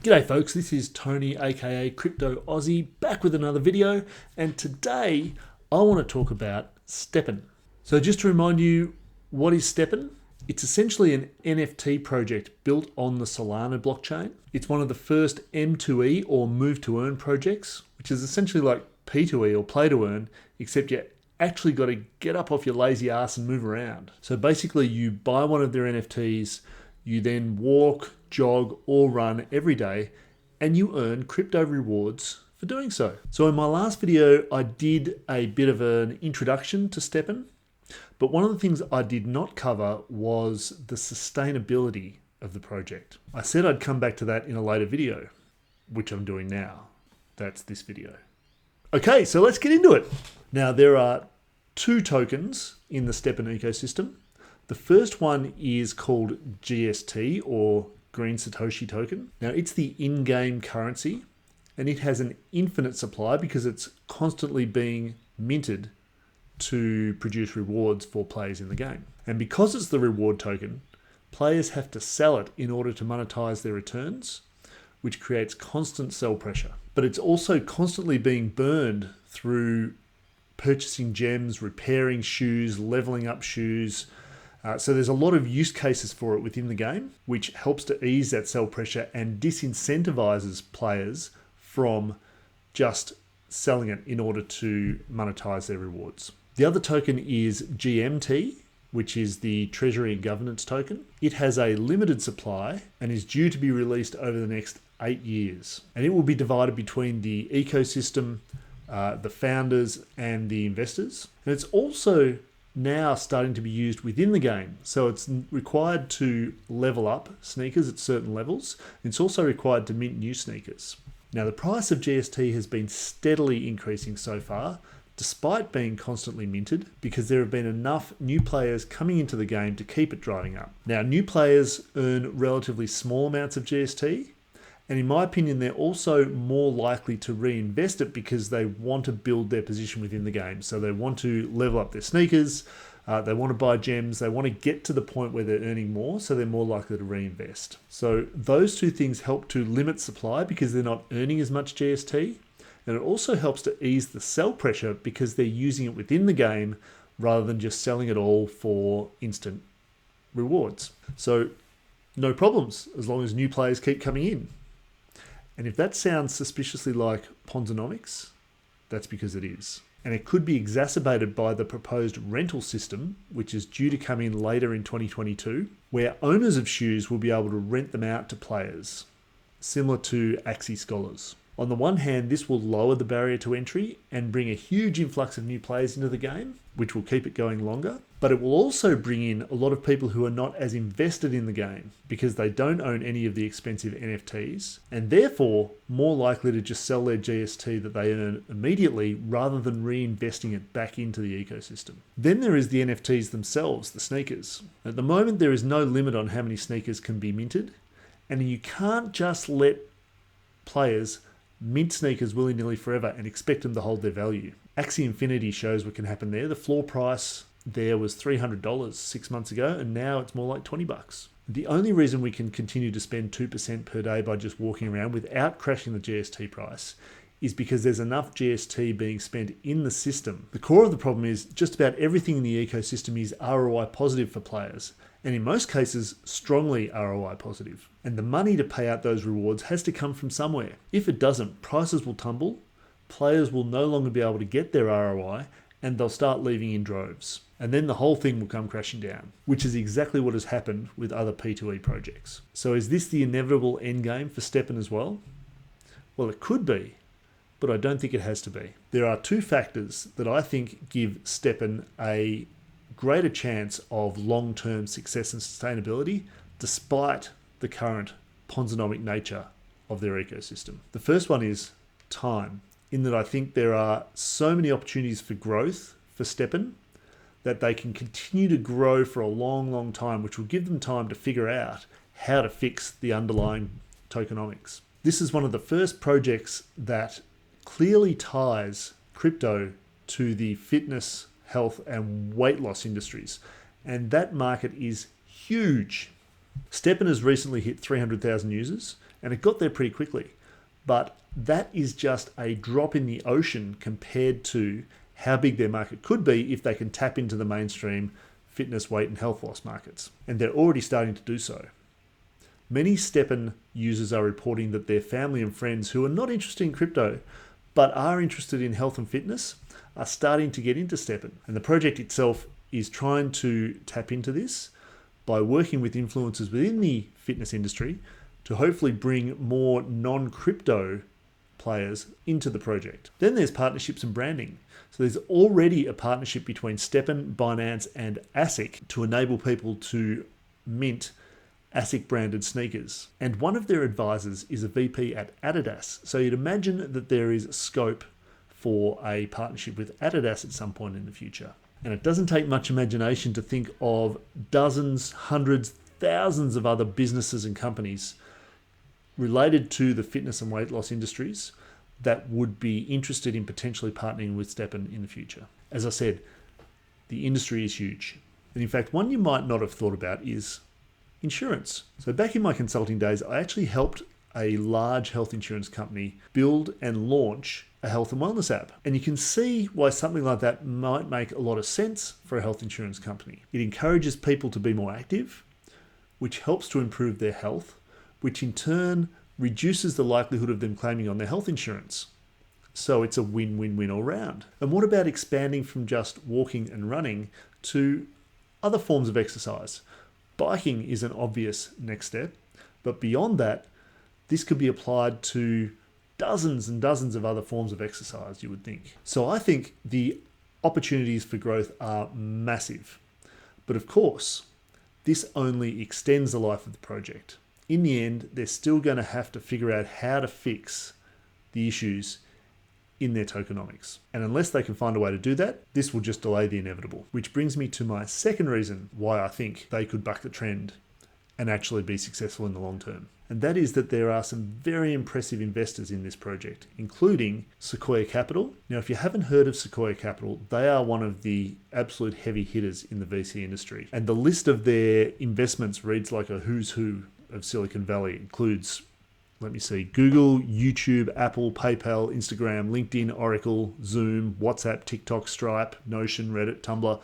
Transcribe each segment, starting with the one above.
G'day folks, this is Tony aka Crypto Aussie back with another video, and today I want to talk about Steppen. So just to remind you, what is Steppen? It's essentially an NFT project built on the Solana blockchain. It's one of the first M2E or MoveToEarn projects, which is essentially like P2E or play to earn, except you actually got to get up off your lazy ass and move around. So basically you buy one of their NFTs, you then walk, jog or run every day, and you earn crypto rewards for doing so. So in my last video, I did a bit of an introduction to Steppen, but one of the things I did not cover was the sustainability of the project. I said I'd come back to that in a later video, which I'm doing now. That's this video. Okay, so let's get into it. Now there are two tokens in the Steppen ecosystem. The first one is called GST or Green Satoshi token. Now it's the in-game currency and it has an infinite supply because it's constantly being minted to produce rewards for players in the game. And because it's the reward token, players have to sell it in order to monetize their returns, which creates constant sell pressure. But it's also constantly being burned through purchasing gems, repairing shoes, leveling up shoes. So there's a lot of use cases for it within the game, which helps to ease that sell pressure and disincentivizes players from just selling it in order to monetize their rewards. The other token is GMT, which is the Treasury and Governance token. It has a limited supply and is due to be released over the next 8 years. And it will be divided between the ecosystem, the founders and the investors. And it's also now starting to be used within the game. So it's required to level up sneakers at certain levels. It's also required to mint new sneakers. Now the price of GST has been steadily increasing so far, despite being constantly minted, because there have been enough new players coming into the game to keep it driving up. Now new players earn relatively small amounts of GST, and in my opinion, they're also more likely to reinvest it because they want to build their position within the game. So they want to level up their sneakers, they want to buy gems, they want to get to the point where they're earning more, so they're more likely to reinvest. So those two things help to limit supply because they're not earning as much GST. And it also helps to ease the sell pressure because they're using it within the game rather than just selling it all for instant rewards. So no problems as long as new players keep coming in. And if that sounds suspiciously like Ponzonomics, that's because it is. And it could be exacerbated by the proposed rental system, which is due to come in later in 2022, where owners of shoes will be able to rent them out to players, similar to Axie Scholars. On the one hand, this will lower the barrier to entry and bring a huge influx of new players into the game, which will keep it going longer. But it will also bring in a lot of people who are not as invested in the game because they don't own any of the expensive NFTs and therefore more likely to just sell their GST that they earn immediately rather than reinvesting it back into the ecosystem. Then there is the NFTs themselves, the sneakers. At the moment, there is no limit on how many sneakers can be minted, and you can't just let players mint sneakers willy-nilly forever and expect them to hold their value. Axie Infinity shows what can happen there. The floor price there was $300 6 months ago, and now it's more like 20 bucks. The only reason we can continue to spend 2% per day by just walking around without crashing the GST price is because there's enough GST being spent in the system. The core of the problem is just about everything in the ecosystem is ROI positive for players, and in most cases, strongly ROI positive. And the money to pay out those rewards has to come from somewhere. If it doesn't, prices will tumble, players will no longer be able to get their ROI, and they'll start leaving in droves. And then the whole thing will come crashing down, which is exactly what has happened with other P2E projects. So is this the inevitable endgame for Steppen as well? Well, it could be, but I don't think it has to be. There are two factors that I think give Steppen a greater chance of long-term success and sustainability despite the current Ponzonomic nature of their ecosystem. The first one is time, in that I think there are so many opportunities for growth for Steppen that they can continue to grow for a long, long time, which will give them time to figure out how to fix the underlying tokenomics. This is one of the first projects that clearly ties crypto to the fitness, health, and weight loss industries. And that market is huge. Steppen has recently hit 300,000 users, And it got there pretty quickly. But that is just a drop in the ocean compared to how big their market could be if they can tap into the mainstream fitness, weight and health loss markets. And they're already starting to do so. Many Steppen users are reporting that their family and friends who are not interested in crypto but are interested in health and fitness are starting to get into Steppen. And the project itself is trying to tap into this by working with influencers within the fitness industry to hopefully bring more non-crypto players into the project. Then there's partnerships and branding. So there's already a partnership between Steppen, Binance and ASIC to enable people to mint ASIC branded sneakers. And one of their advisors is a VP at Adidas. So you'd imagine that there is scope for a partnership with Adidas at some point in the future. And it doesn't take much imagination to think of dozens, hundreds, thousands of other businesses and companies related to the fitness and weight loss industries that would be interested in potentially partnering with Steppen in the future. As I said, the industry is huge. And in fact, one you might not have thought about is insurance. So back in my consulting days, I actually helped a large health insurance company build and launch a health and wellness app. And you can see why something like that might make a lot of sense for a health insurance company. It encourages people to be more active, which helps to improve their health, which in turn reduces the likelihood of them claiming on their health insurance. So it's a win-win-win all round. And what about expanding from just walking and running to other forms of exercise? Biking is an obvious next step, but beyond that, this could be applied to dozens and dozens of other forms of exercise, you would think. So I think the opportunities for growth are massive. But of course, this only extends the life of the project. In the end, they're still going to have to figure out how to fix the issues in their tokenomics. And unless they can find a way to do that, this will just delay the inevitable. Which brings me to my second reason why I think they could buck the trend and actually be successful in the long term. And that is that there are some very impressive investors in this project, including Sequoia Capital. Now, if you haven't heard of Sequoia Capital, they are one of the absolute heavy hitters in the VC industry. And the list of their investments reads like a who's who of Silicon Valley. It includes, let me see, Google, YouTube, Apple, PayPal, Instagram, LinkedIn, Oracle, Zoom, WhatsApp, TikTok, Stripe, Notion, Reddit, Tumblr.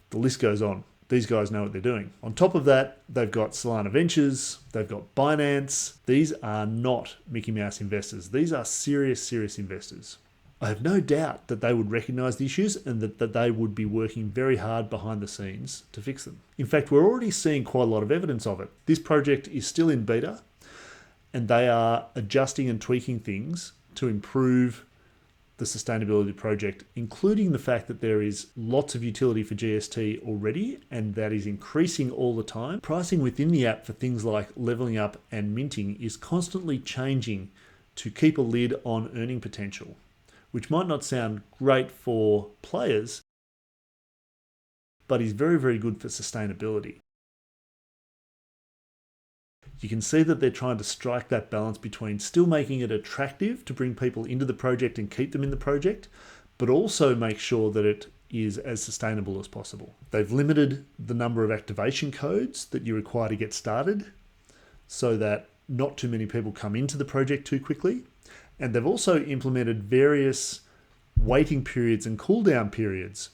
The list goes on. These guys know what they're doing. On top of that, they've got Solana Ventures, they've got Binance. These are not Mickey Mouse investors. These are serious investors. I have no doubt that they would recognize the issues and that they would be working very hard behind the scenes to fix them. In fact, we're already seeing quite a lot of evidence of it. This project is still in beta and they are adjusting and tweaking things to improve the sustainability of the project, including the fact that there is lots of utility for GST already, and that is increasing all the time. Pricing within the app for things like leveling up and minting is constantly changing to keep a lid on earning potential, which might not sound great for players, but is very good for sustainability. You can see that they're trying to strike that balance between still making it attractive to bring people into the project and keep them in the project, but also make sure that it is as sustainable as possible. They've limited the number of activation codes that you require to get started so that not too many people come into the project too quickly. And they've also implemented various waiting periods and cooldown periods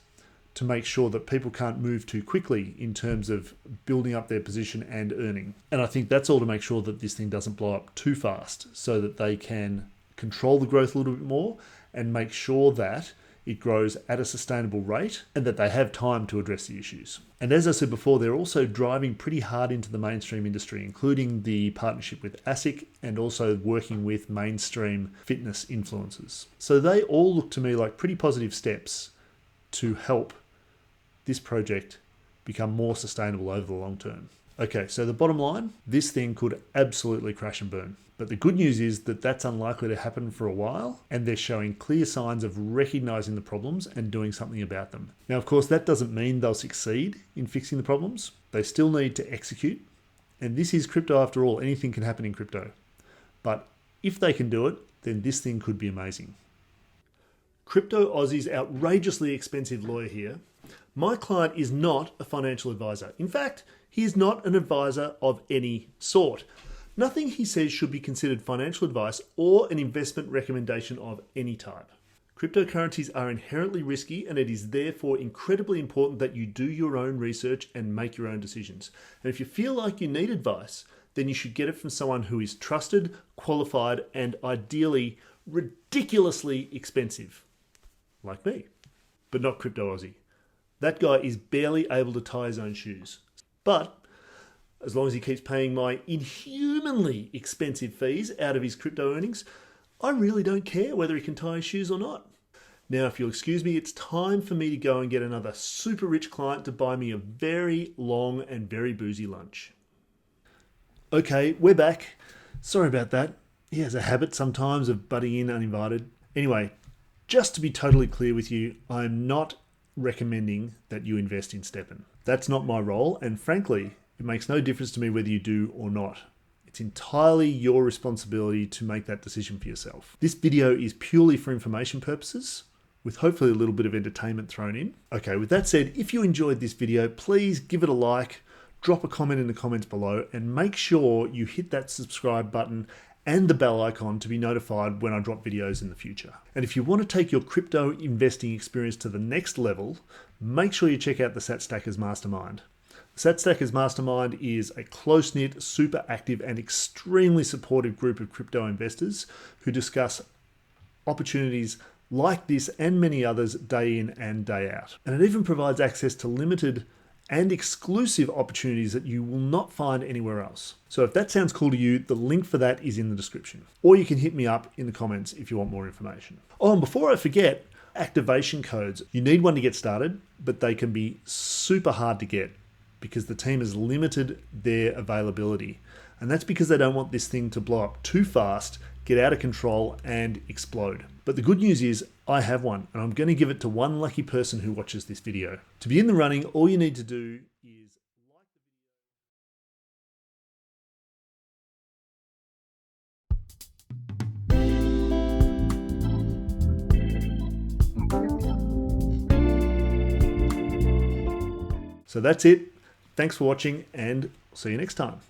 to make sure that people can't move too quickly in terms of building up their position and earning. And I think that's all to make sure that this thing doesn't blow up too fast so that they can control the growth a little bit more and make sure that it grows at a sustainable rate and that they have time to address the issues. And as I said before, they're also driving pretty hard into the mainstream industry, including the partnership with ASIC and also working with mainstream fitness influencers. So they all look to me like pretty positive steps to help this project become more sustainable over the long term. Okay, so the bottom line, this thing could absolutely crash and burn. But the good news is that that's unlikely to happen for a while, and they're showing clear signs of recognizing the problems and doing something about them. Now, of course, that doesn't mean they'll succeed in fixing the problems. They still need to execute. And this is crypto after all. Anything can happen in crypto. But if they can do it, then this thing could be amazing. Crypto Aussie's outrageously expensive lawyer here. My client is not a financial advisor. In fact, he is not an advisor of any sort. Nothing he says should be considered financial advice or an investment recommendation of any type. Cryptocurrencies are inherently risky, and it is therefore incredibly important that you do your own research and make your own decisions. And if you feel like you need advice, then you should get it from someone who is trusted, qualified, and ideally ridiculously expensive, like me, but not Crypto Aussie. That guy is barely able to tie his own shoes. But as long as he keeps paying my inhumanly expensive fees out of his crypto earnings, I really don't care whether he can tie his shoes or not. Now, if you'll excuse me, it's time for me to go and get another super rich client to buy me a very long and very boozy lunch. Okay, we're back. Sorry about that. He has a habit sometimes of butting in uninvited. Anyway, just to be totally clear with you, I'm not recommending that you invest in Steppen. That's not my role, and frankly, it makes no difference to me whether you do or not. It's entirely your responsibility to make that decision for yourself. This video is purely for information purposes, with hopefully a little bit of entertainment thrown in. Okay, with that said, if you enjoyed this video, please give it a like, drop a comment in the comments below, and make sure you hit that subscribe button and the bell icon to be notified when I drop videos in the future. And if you want to take your crypto investing experience to the next level, make sure you check out the SatStackers Mastermind. SatStackers Mastermind is a close-knit, super active, and extremely supportive group of crypto investors who discuss opportunities like this and many others day in and day out. And it even provides access to limited and exclusive opportunities that you will not find anywhere else. So if that sounds cool to you, the link for that is in the description. Or you can hit me up in the comments if you want more information. Oh, and before I forget, activation codes. You need one to get started, but they can be super hard to get because the team has limited their availability. And that's because they don't want this thing to blow up too fast, get out of control, and explode. But the good news is I have one, and I'm going to give it to one lucky person who watches this video. To be in the running, all you need to do is like the video. So that's it. Thanks for watching, and see you next time.